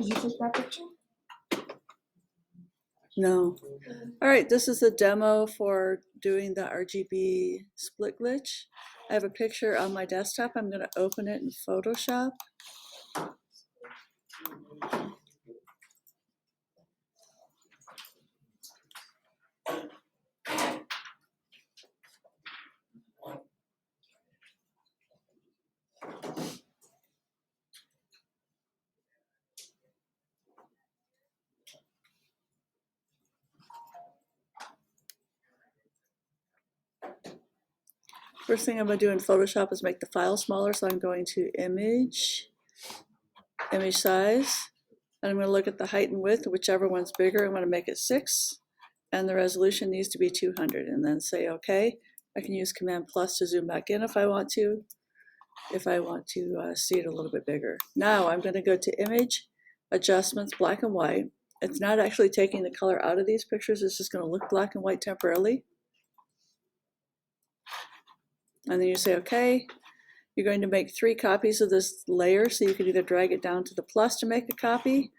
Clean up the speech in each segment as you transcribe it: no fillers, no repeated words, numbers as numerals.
Did you take that picture? No. All right, this is a demo for doing the RGB split glitch. I have a picture on my desktop. I'm going to open it in Photoshop. First thing I'm going to do in Photoshop is make the file smaller, so I'm going to image size, and I'm going to look at the height and width, whichever one's bigger. I'm going to make it 6, and the resolution needs to be 200, and then say OK. I can use Command plus to zoom back in if I want to, see it a little bit bigger. Now I'm going to go to Image, Adjustments, Black and White. It's not actually taking the color out of these pictures, it's just going to look black and white temporarily. And then you say OK. You're going to make 3 copies of this layer, so you can either drag it down to the plus to make a copy,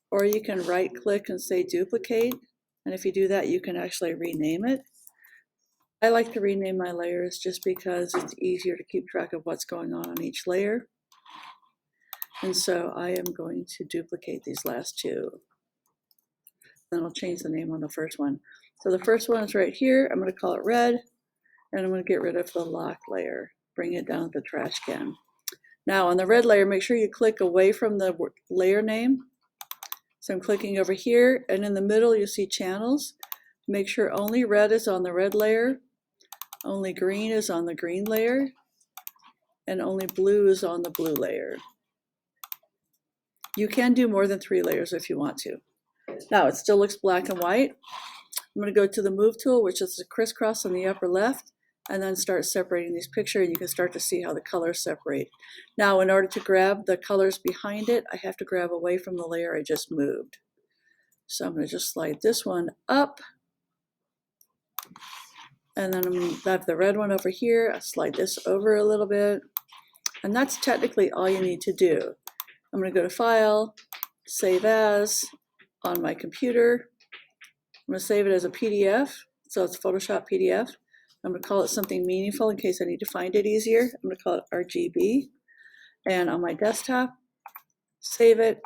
or you can right click and say duplicate. And if you do that, you can actually rename it. I like to rename my layers just because it's easier to keep track of what's going on each layer. And so I am going to duplicate these last 2. Then I'll change the name on the first one. So the first one is right here. I'm going to call it red, and I'm going to get rid of the lock layer. Bring it down to the trash can. Now on the red layer, make sure you click away from the layer name. So I'm clicking over here, and in the middle you see channels. Make sure only red is on the red layer, only green is on the green layer, and only blue is on the blue layer. You can do more than 3 layers if you want to. Now it still looks black and white. I'm going to go to the Move tool, which is the crisscross on the upper left, and then start separating these pictures, and you can start to see how the colors separate. Now, in order to grab the colors behind it, I have to grab away from the layer I just moved. So I'm going to just slide this one up, and then I'm going to have the red one over here. I'll slide this over a little bit, and that's technically all you need to do. I'm going to go to File, Save As on my computer. I'm going to save it as a PDF, so it's Photoshop PDF. I'm going to call it something meaningful in case I need to find it easier. I'm going to call it RGB. And on my desktop, save it.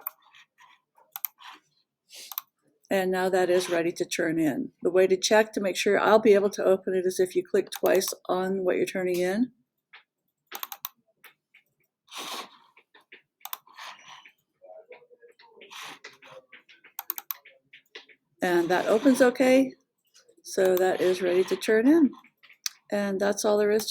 And now that is ready to turn in. The way to check to make sure I'll be able to open it is if you click twice on what you're turning in. And that opens okay. So that is ready to turn in. And that's all there is to it.